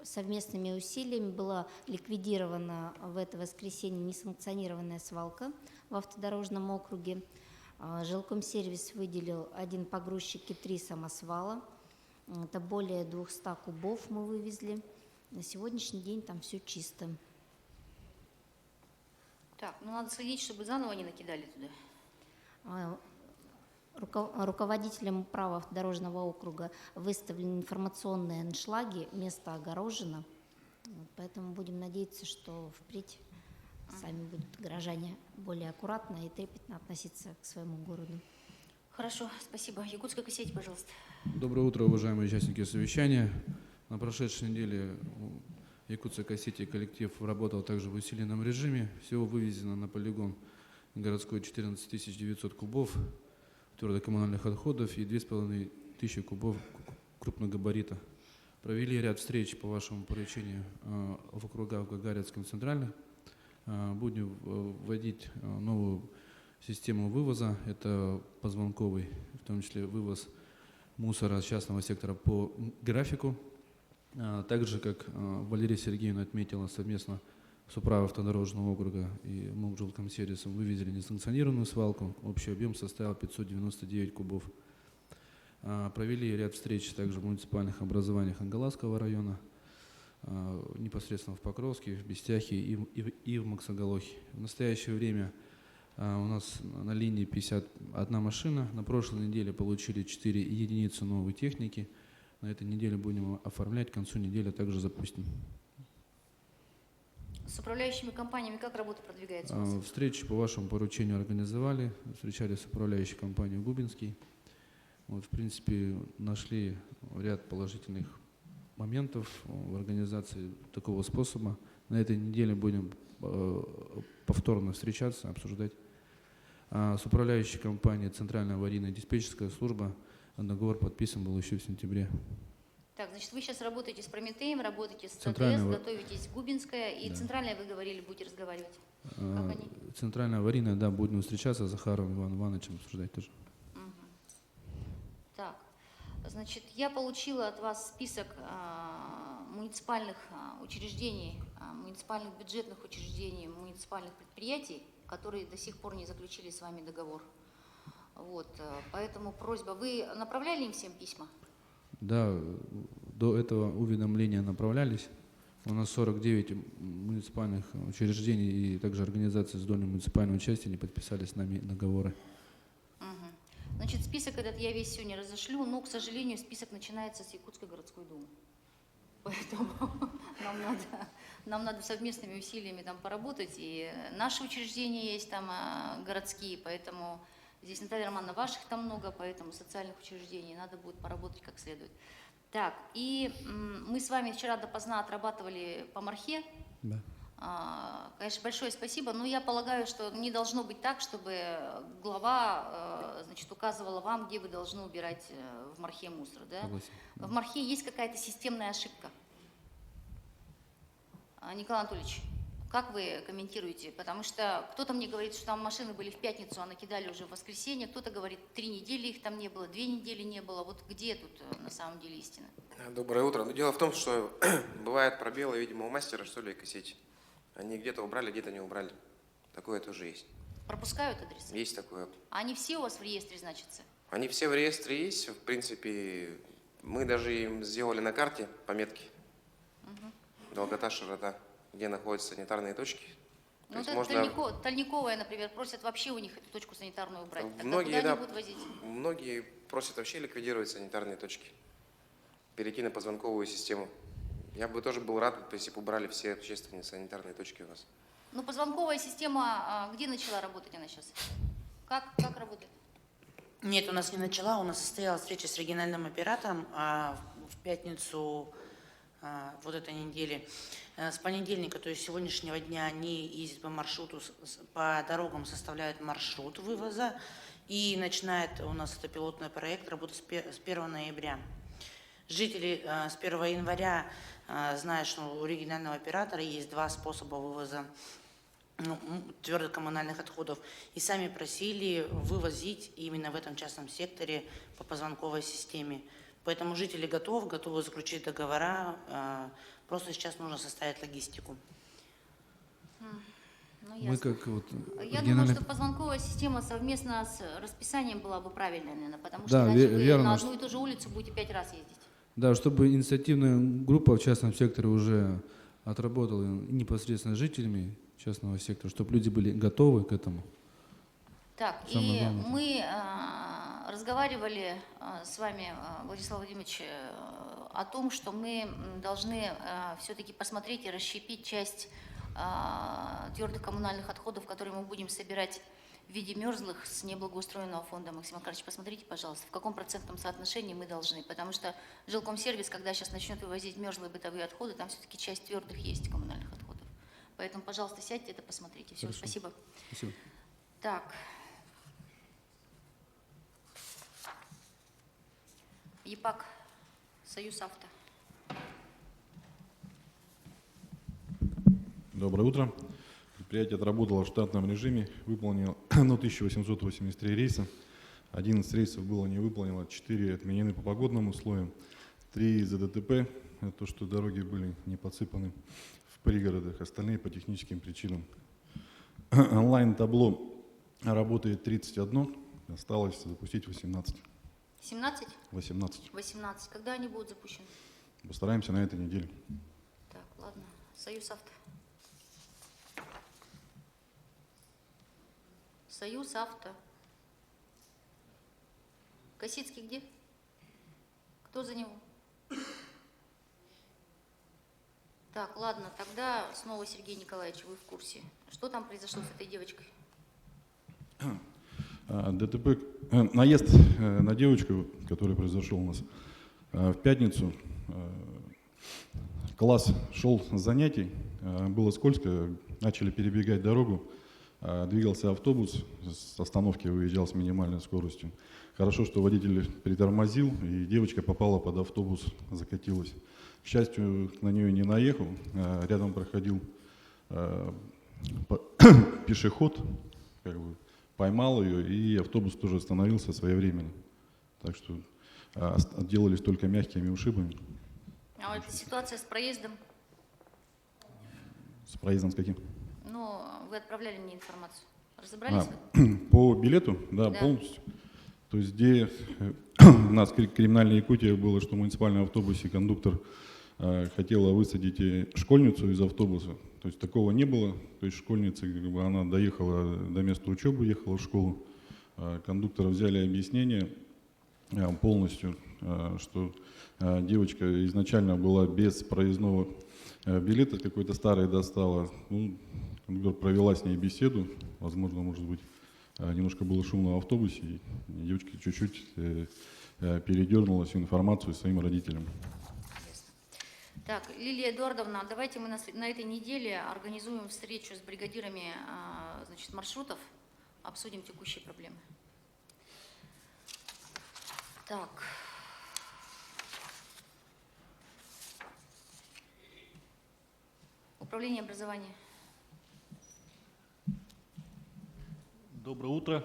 S: совместными усилиями была ликвидирована в это воскресенье несанкционированная свалка в автодорожном округе. Жилкомсервис выделил 1 погрузчик и 3 самосвала. Это более 200 кубов мы вывезли. На сегодняшний день там все чисто.
A: Так, ну надо следить, чтобы заново не накидали туда.
S: Руководителем управы автодорожного округа выставлены информационные аншлаги, место огорожено. Поэтому будем надеяться, что впредь сами будут горожане более аккуратно и трепетно относиться к своему городу.
A: Хорошо, спасибо. Якутская кассете, пожалуйста.
T: Доброе утро, уважаемые участники совещания. На прошедшей неделе Якутской кассете коллектив работал также в усиленном режиме. Всего вывезено на полигон городской 14 900 кубов твердокоммунальных отходов и 2500 кубов крупногабарита. Провели ряд встреч по вашему поручению в округах Гагаринском, Центральном. Будем вводить новую систему вывоза, это позвонковый, в том числе вывоз мусора частного сектора по графику. Также, как Валерия Сергеевна отметила, совместно с управой автодорожного округа и МУК Жилкомсервисом вывезли несанкционированную свалку. Общий объем составил 599 кубов. Провели ряд встреч также в муниципальных образованиях Ангаласского района, непосредственно в Покровске, в Бестяхе и в Максоголохе. В настоящее время у нас на линии 51 машина. На прошлой неделе получили 4 единицы новой техники. На этой неделе будем оформлять, к концу недели также запустим.
A: С управляющими компаниями как работа продвигается у вас?
T: Встречи по вашему поручению организовали. Встречались с управляющей компанией Губинский. Вот, в принципе, нашли ряд положительных моментов в организации такого способа. На этой неделе будем повторно встречаться, обсуждать. С управляющей компанией Центральная аварийная диспетчерская служба договор подписан был еще в сентябре.
A: Так, значит, вы сейчас работаете с Прометеем, работаете с ЦДС,
T: Центральная...
A: готовитесь Губинская, и
T: Да.
A: Центральная, вы говорили, будете разговаривать. Как они?
T: Центральная аварийная, да, будем встречаться с Захаровым Иваном Ивановичем, обсуждать тоже.
A: Так, значит, я получила от вас список муниципальных учреждений, муниципальных бюджетных учреждений, муниципальных предприятий, которые до сих пор не заключили с вами договор. Вот, поэтому просьба, вы направляли им всем письма?
T: Да, до этого уведомления направлялись. У нас 49 муниципальных учреждений и также организаций с долей муниципального участия не подписали с нами договоры.
A: Значит, список этот я весь сегодня разошлю, но, к сожалению, список начинается с Якутской городской думы. Поэтому нам надо совместными усилиями там поработать. И наши учреждения есть там городские, поэтому здесь, Наталья Романовна, ваших там много, поэтому социальных учреждений надо будет поработать как следует. Так, и мы с вами вчера допоздна отрабатывали по Мархе.
T: Да.
A: Конечно, большое спасибо, но я полагаю, что не должно быть так, чтобы глава, значит, указывала вам, где вы должны убирать в Мархе мусор. Да?
T: Согласен.
A: В Мархе есть какая-то системная ошибка. Николай Анатольевич, как вы комментируете? Потому что кто-то мне говорит, что там машины были в пятницу, а накидали уже в воскресенье, кто-то говорит, 3 недели их там не было, 2 недели не было. Вот где тут на самом деле истина?
U: Доброе утро. Дело в том, что бывают пробелы, видимо, у мастера, что ли, косить. Они где-то убрали, где-то не убрали. Такое тоже есть.
A: Пропускают адресы?
U: Есть такое.
A: А они все у вас в реестре значатся?
U: Они все в реестре есть. В принципе, мы даже им сделали на карте пометки. Долгота, широта, где находятся санитарные точки.
A: Ну, это Тальниковая, например, просят вообще у них эту точку санитарную убрать. Тогда
U: многие,
A: куда
U: да,
A: они будут возить?
U: многие просят вообще ликвидировать санитарные точки. Перейти на позвонковую систему. Я бы тоже был рад, если бы убрали все общественные санитарные точки у нас.
A: Ну, позвонковая система, где начала работать она сейчас? Как работает?
J: Нет, у нас не начала, у нас состоялась встреча с региональным оператором в пятницу вот этой недели. С понедельника, то есть сегодняшнего дня, они ездят по маршруту, по дорогам составляют маршрут вывоза, и начинает у нас это пилотный проект работать с 1 ноября. Жители с 1 января знают, что у регионального оператора есть 2 способа вывоза твердых коммунальных отходов, и сами просили вывозить именно в этом частном секторе по позвонковой системе. Поэтому жители готовы заключить договора, просто сейчас нужно составить логистику.
T: Мы как вот
A: Я думаю, что позвонковая система совместно с расписанием была бы правильной, наверное, потому что
T: Да,
A: иначе вы
T: верно.
A: на одну и ту же улицу будете 5 раз ездить.
T: Да, чтобы инициативная группа в частном секторе уже отработала непосредственно с жителями частного сектора, чтобы люди были готовы к этому.
A: Так,
T: Самое
A: и
T: главное.
A: мы разговаривали с вами, Владислав Владимирович, о том, что мы должны все-таки посмотреть и расщепить часть твердых коммунальных отходов, которые мы будем собирать в виде мерзлых с неблагоустроенного фонда. Максим Макарович, посмотрите, пожалуйста, в каком процентном соотношении мы должны, потому что жилкомсервис, когда сейчас начнет вывозить мерзлые бытовые отходы, там все-таки часть твердых есть коммунальных отходов. Поэтому, пожалуйста, сядьте, это посмотрите. Все, спасибо.
T: Спасибо.
A: Так. ЕПАК, Союз Авто.
V: Доброе утро. Предприятие отработало в штатном режиме, выполнило 1883 рейса. 11 рейсов было не выполнено, 4 отменены по погодным условиям, 3 из-за ДТП, это то, что дороги были не подсыпаны в пригородах, остальные по техническим причинам. Онлайн-табло работает 31, осталось запустить 18.
A: 17?
V: 18.
A: 18. Когда они будут запущены?
V: Постараемся на этой неделе.
A: Так, ладно. Союз Авто. Союз Авто. Косицкий где? Кто за него? Так, ладно, тогда снова, Сергей Николаевич, вы в курсе. Что там произошло с этой девочкой?
V: ДТП, наезд на девочку, который произошел у нас в пятницу. Класс шел с занятий, было скользко, начали перебегать дорогу, двигался автобус, с остановки выезжал с минимальной скоростью. Хорошо, что водитель притормозил, и девочка попала под автобус, закатилась. К счастью, на нее не наехал, рядом проходил пешеход, как бы поймал ее, и автобус тоже остановился своевременно. Так что отделались только мягкими ушибами.
A: А вот эта ситуация с проездом?
V: С проездом с каким?
A: Ну, вы отправляли мне информацию. Разобрались
V: По билету, да,
A: Да.
V: полностью. То есть где у нас криминальная Якутия было, что в муниципальном автобусе кондуктор хотела высадить школьницу из автобуса. То есть такого не было. То есть школьница, как бы, она доехала до места учебы, ехала в школу. Кондуктора взяли объяснение полностью, что девочка изначально была без проездного билета, какой-то старый достала. Ну, кондуктор провела с ней беседу, возможно, может быть, немножко было шумно в автобусе, и девочка чуть-чуть передернула всю информацию своим родителям.
A: Так, Лилия Эдуардовна, давайте мы на этой неделе организуем встречу с бригадирами значит, маршрутов, обсудим текущие проблемы. Так. Управление образования.
B: Доброе утро.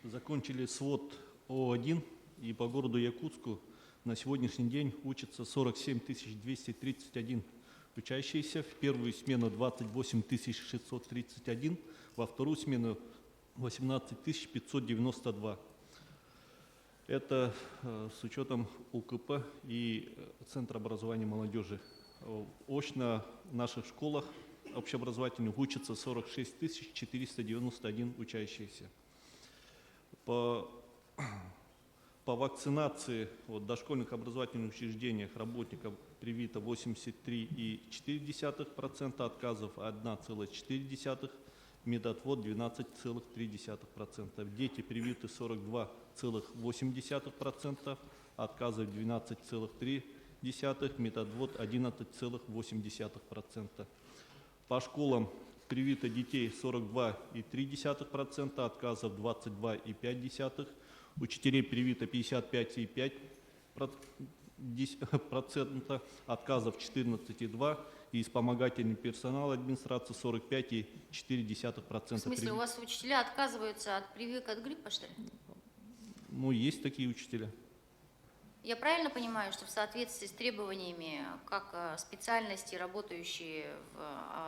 B: Закончили свод О1, и по городу Якутску на сегодняшний день учатся 47 231 учащиеся. В первую смену 28 631, во вторую смену 18 592. Это с учетом УКП и Центра образования молодежи. Очно в наших школах общеобразовательных учатся 46 491 учащиеся. По вакцинации в дошкольных образовательных учреждениях работников привито 83,4%, отказов 1,4%, медотвод 12,3%. Дети привиты 42,8%, отказов 12,3%, медотвод 11,8%. По школам привито детей 42,3%, отказов 22,5%, учителей привито 55,5%, отказов 14,2%, и вспомогательный персонал администрации 45,4%.
A: В смысле, у вас учителя отказываются от прививок от гриппа, что ли?
B: Ну, есть такие учителя.
A: Я правильно понимаю, что в соответствии с требованиями, как специальности, работающие в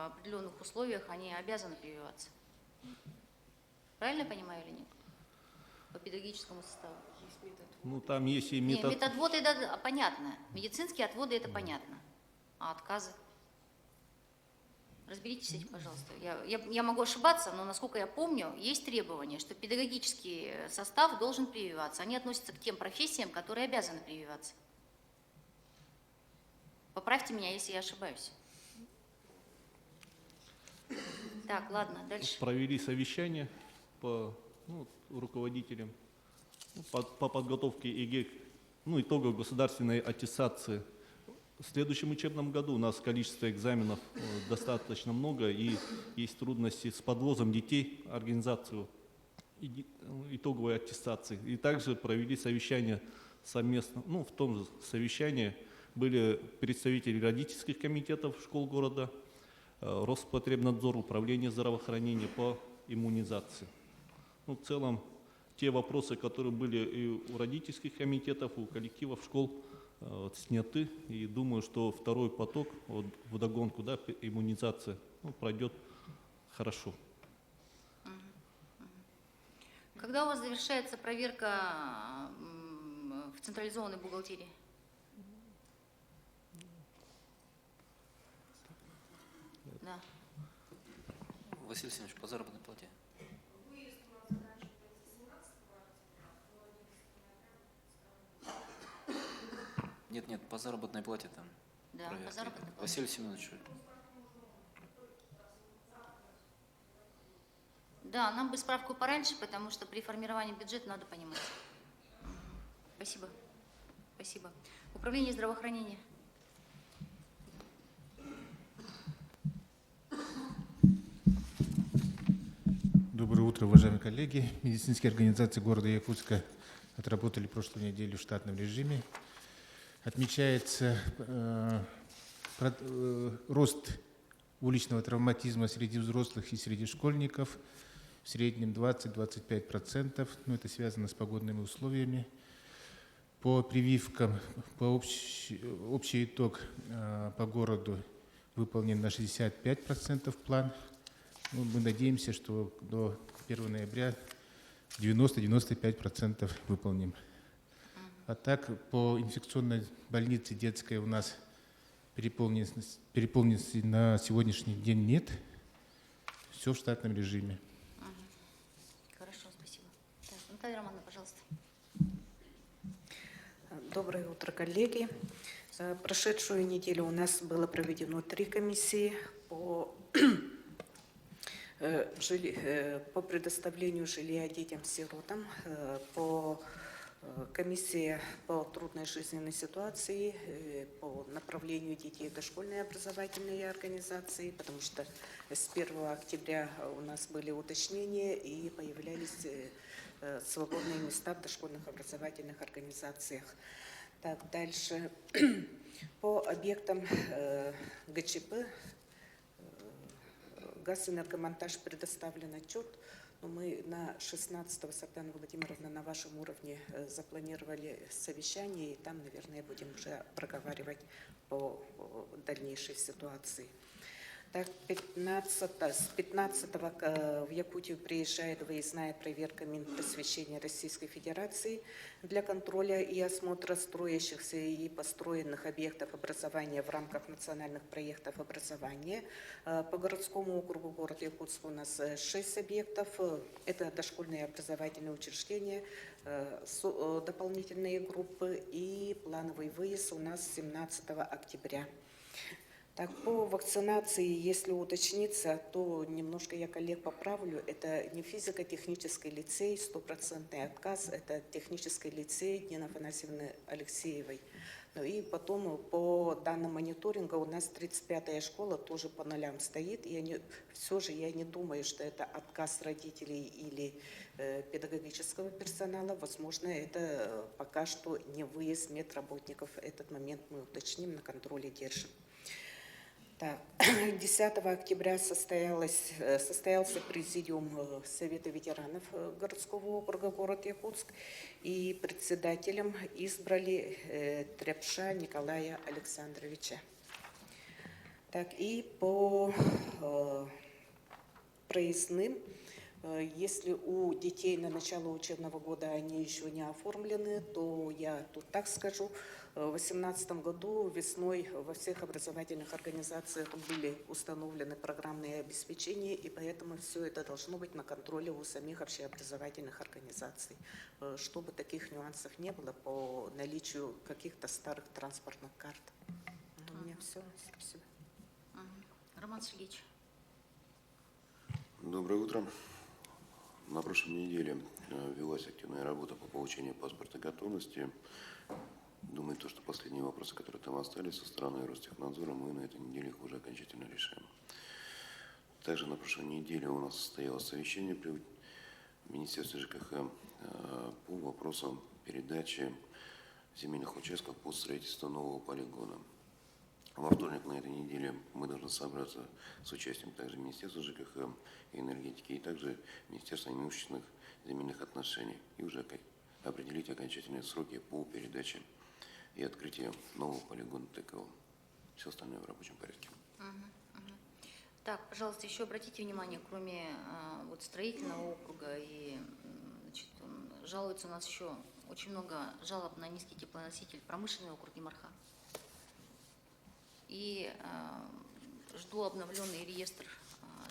A: определенных условиях, они обязаны прививаться? Правильно я понимаю или нет? По педагогическому составу.
B: Ну, там есть и
A: Не, медотводы, это понятно. Медицинские отводы, это понятно. А отказы? Разберитесь с этим, пожалуйста. Я могу ошибаться, но, насколько я помню, есть требования, что педагогический состав должен прививаться. Они относятся к тем профессиям, которые обязаны прививаться. Поправьте меня, если я ошибаюсь. Так, ладно, дальше.
B: Провели совещание по руководителям по подготовке ЕГЭ, итогов государственной аттестации. В следующем учебном году у нас количество экзаменов достаточно много, и есть трудности с подвозом детей, организацию итоговой аттестации. И также провели совещание совместно, в том же совещании были представители родительских комитетов школ города, Роспотребнадзор, Управление здравоохранения по иммунизации. В целом, те вопросы, которые были и у родительских комитетов, у коллективов школ, сняты, и думаю, что второй поток вдогонку, иммунизация пройдет хорошо.
A: Когда у вас завершается проверка в централизованной бухгалтерии? Да.
C: Василий Семенович, по заработной плате. Нет, по заработной плате там.
A: Да,
C: проверка.
A: по заработной плате.
C: Василий Семенович.
A: Да, нам бы справку пораньше, потому что при формировании бюджета надо понимать. Спасибо. Спасибо. Управление здравоохранения.
W: Доброе утро, уважаемые коллеги. Медицинские организации города Якутска отработали прошлую неделю в штатном режиме. Отмечается рост уличного травматизма среди взрослых и среди школьников. В среднем 20-25%. Это связано с погодными условиями. По прививкам, общий итог по городу выполнен на 65% план. Ну, мы надеемся, что до 1 ноября 90-95% выполним. А так, по инфекционной больнице детской у нас переполненности на сегодняшний день нет. Все в штатном режиме.
A: Хорошо, спасибо. Так, Наталья Романовна, пожалуйста.
D: Доброе утро, коллеги. Прошедшую неделю у нас было проведено 3 комиссии по предоставлению жилья детям-сиротам, по комиссии по трудной жизненной ситуации, по направлению детей в дошкольные образовательные организации, потому что с 1 октября у нас были уточнения и появлялись свободные места в дошкольных образовательных организациях. Так, дальше. По объектам ГЧП, Газэнергомонтаж предоставлен отчет. Но мы на 16-го, Сардана Владимировна, на вашем уровне запланировали совещание, и там, наверное, будем уже проговаривать по дальнейшей ситуации. Так, с 15-го в Якутию приезжает выездная проверка Минпросвещения Российской Федерации для контроля и осмотра строящихся и построенных объектов образования в рамках национальных проектов образования. По городскому округу города Якутск у нас 6 объектов. Это дошкольные образовательные учреждения, дополнительные группы и плановый выезд у нас 17 октября. Так, по вакцинации, если уточниться, то немножко я коллег поправлю. Это не физико-технический лицей, 100% отказ, это технический лицей Нины Афанасьевны Алексеевой. Ну и потом по данным мониторинга у нас 35-я школа тоже по нулям стоит. И все же я не думаю, что это отказ родителей или педагогического персонала. Возможно, это пока что не выезд медработников. Этот момент мы уточним, на контроле держим. Так, 10 октября состоялся президиум Совета ветеранов городского округа город Якутск, и председателем избрали Тряпша Николая Александровича. Так, и по проездным, если у детей на начало учебного года они еще не оформлены, то я тут так скажу, в 2018 году весной во всех образовательных организациях были установлены программные обеспечения, и поэтому все это должно быть на контроле у самих общеобразовательных организаций, чтобы таких нюансов не было по наличию каких-то старых транспортных карт. У меня все. Спасибо.
A: Роман Сергеевич.
E: Доброе утро. На прошлой неделе велась активная работа по получению паспорта готовности. Думаю, что последние вопросы, которые там остались со стороны Ростехнадзора, мы на этой неделе их уже окончательно решаем. Также на прошлой неделе у нас состоялось совещание при Министерстве ЖКХ по вопросам передачи земельных участков под строительство нового полигона. Во вторник на этой неделе мы должны собраться с участием также Министерства ЖКХ и энергетики, и также Министерства имущественных земельных отношений, и уже определить окончательные сроки по передаче и открытию нового полигона ТКО. Все остальное в рабочем порядке.
A: Так, пожалуйста, еще обратите внимание, кроме вот строительного округа, и значит, жалуется у нас еще очень много жалоб на низкий теплоноситель, промышленный округ и Марха. И жду обновленный реестр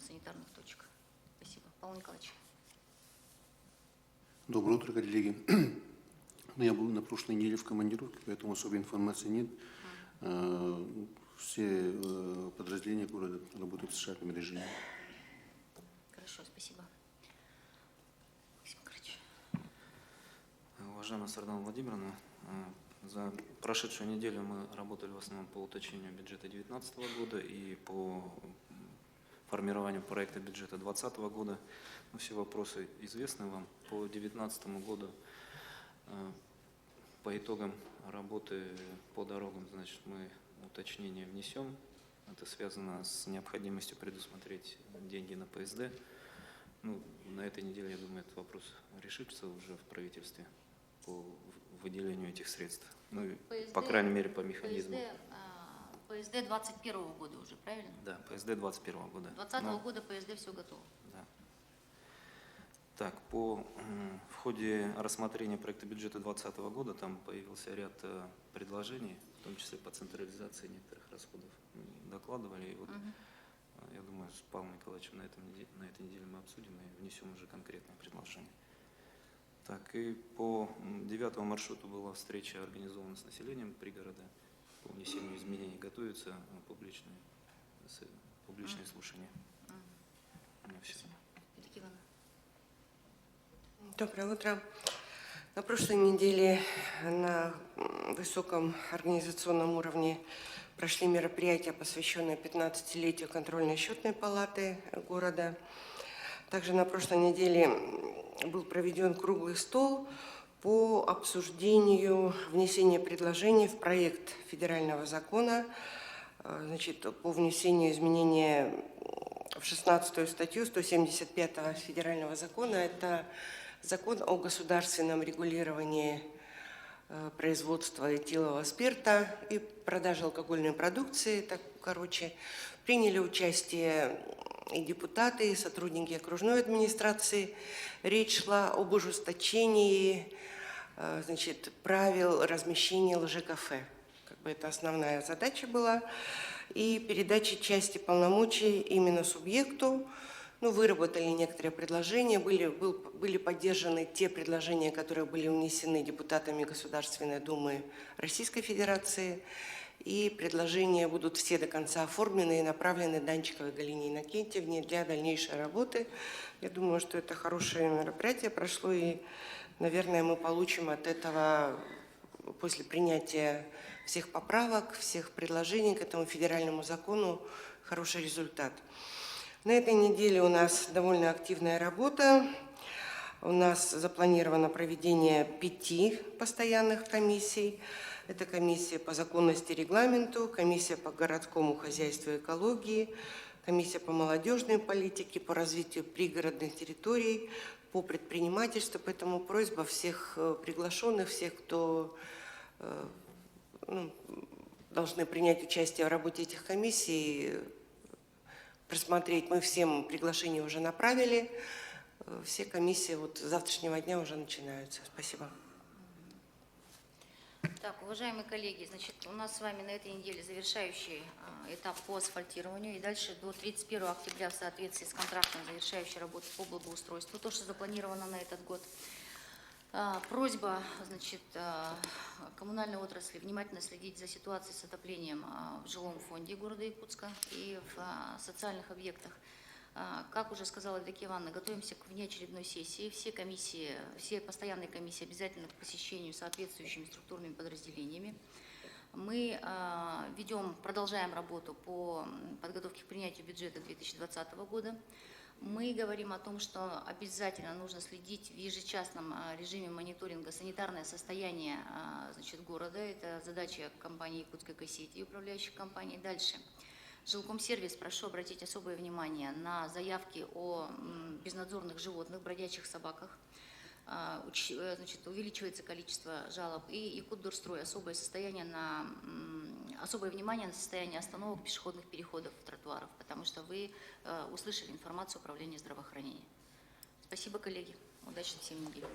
A: санитарных точек. Спасибо. Павел Николаевич.
F: Доброе утро, коллеги. Я был на прошлой неделе в командировке, поэтому особой информации нет. Все подразделения города работают в штатном режиме.
A: Хорошо, спасибо. Максим Макарович.
C: Уважаемая Сардана Владимировна, за прошедшую неделю мы работали в основном по уточнению бюджета 2019 года и по формированию проекта бюджета 2020 года. Ну, все вопросы известны вам. По 2019 году по итогам работы по дорогам, значит, мы уточнение внесем. Это связано с необходимостью предусмотреть деньги на ПСД. Ну, на этой неделе, я думаю, этот вопрос решится уже в правительстве по выделению этих средств. Ну,
A: ПСД,
C: по крайней мере, по механизму.
A: ПСД ПСД 21 года уже, правильно?
C: Да, ПСД 21 года.
A: 2020 года ПСД все готово.
C: Да. Так, в ходе рассмотрения проекта бюджета 2020 года там появился ряд предложений, в том числе по централизации некоторых расходов. Мы докладывали, и вот, я думаю, с Павлом Николаевичем на этой неделе мы обсудим и внесем уже конкретное предложение. Так, и по 9 маршруту была встреча организована с населением пригорода. По внесению изменений готовятся публичные слушания. Все.
G: Доброе утро. На прошлой неделе на высоком организационном уровне прошли мероприятия, посвященные 15-летию контрольно-счетной палаты города. Также на прошлой неделе был проведен круглый стол по обсуждению внесения предложений в проект федерального закона, по внесению изменения в 16-ю статью 175 федерального закона. Это закон о государственном регулировании производства этилового спирта и продажи алкогольной продукции. Приняли участие и депутаты, и сотрудники окружной администрации. Речь шла об ужесточении правил размещения лжекафе. Это основная задача была. И передачи части полномочий именно субъекту. Выработали некоторые предложения, были поддержаны те предложения, которые были внесены депутатами Государственной Думы Российской Федерации. И предложения будут все до конца оформлены и направлены Данчиковой Галине Иннокентьевне для дальнейшей работы. Я думаю, что это хорошее мероприятие прошло, и, наверное, мы получим от этого, после принятия всех поправок, всех предложений к этому федеральному закону, хороший результат. На этой неделе у нас довольно активная работа. У нас запланировано проведение 5 постоянных комиссий. Это комиссия по законности и регламенту, комиссия по городскому хозяйству и экологии, комиссия по молодежной политике, по развитию пригородных территорий, по предпринимательству. Поэтому просьба всех приглашенных, всех, кто должны принять участие в работе этих комиссий, просмотреть. Мы всем приглашения уже направили. Все комиссии с завтрашнего дня уже начинаются. Спасибо.
A: Так, уважаемые коллеги, у нас с вами на этой неделе завершающий этап по асфальтированию. И дальше до 31 октября в соответствии с контрактом завершающей работы по благоустройству, то, что запланировано на этот год. Просьба, коммунальной отрасли внимательно следить за ситуацией с отоплением в жилом фонде города Якутска и в социальных объектах. Как уже сказала Евдокия Ивановна, готовимся к внеочередной сессии. Все комиссии, все постоянные комиссии обязательно к посещению соответствующими структурными подразделениями. Мы продолжаем работу по подготовке к принятию бюджета 2020 года. Мы говорим о том, что обязательно нужно следить в ежечасном режиме мониторинга санитарное состояние города. Это задача компании Якутской Кассети и управляющих компаний. Дальше. Жилкомсервис, прошу обратить особое внимание на заявки о безнадзорных животных, бродячих собаках. Увеличивается количество жалоб. И Якутдорстрой, особое внимание на состояние остановок, пешеходных переходов, тротуаров, потому что вы услышали информацию Управления здравоохранения. Спасибо, коллеги. Удачной всем недели.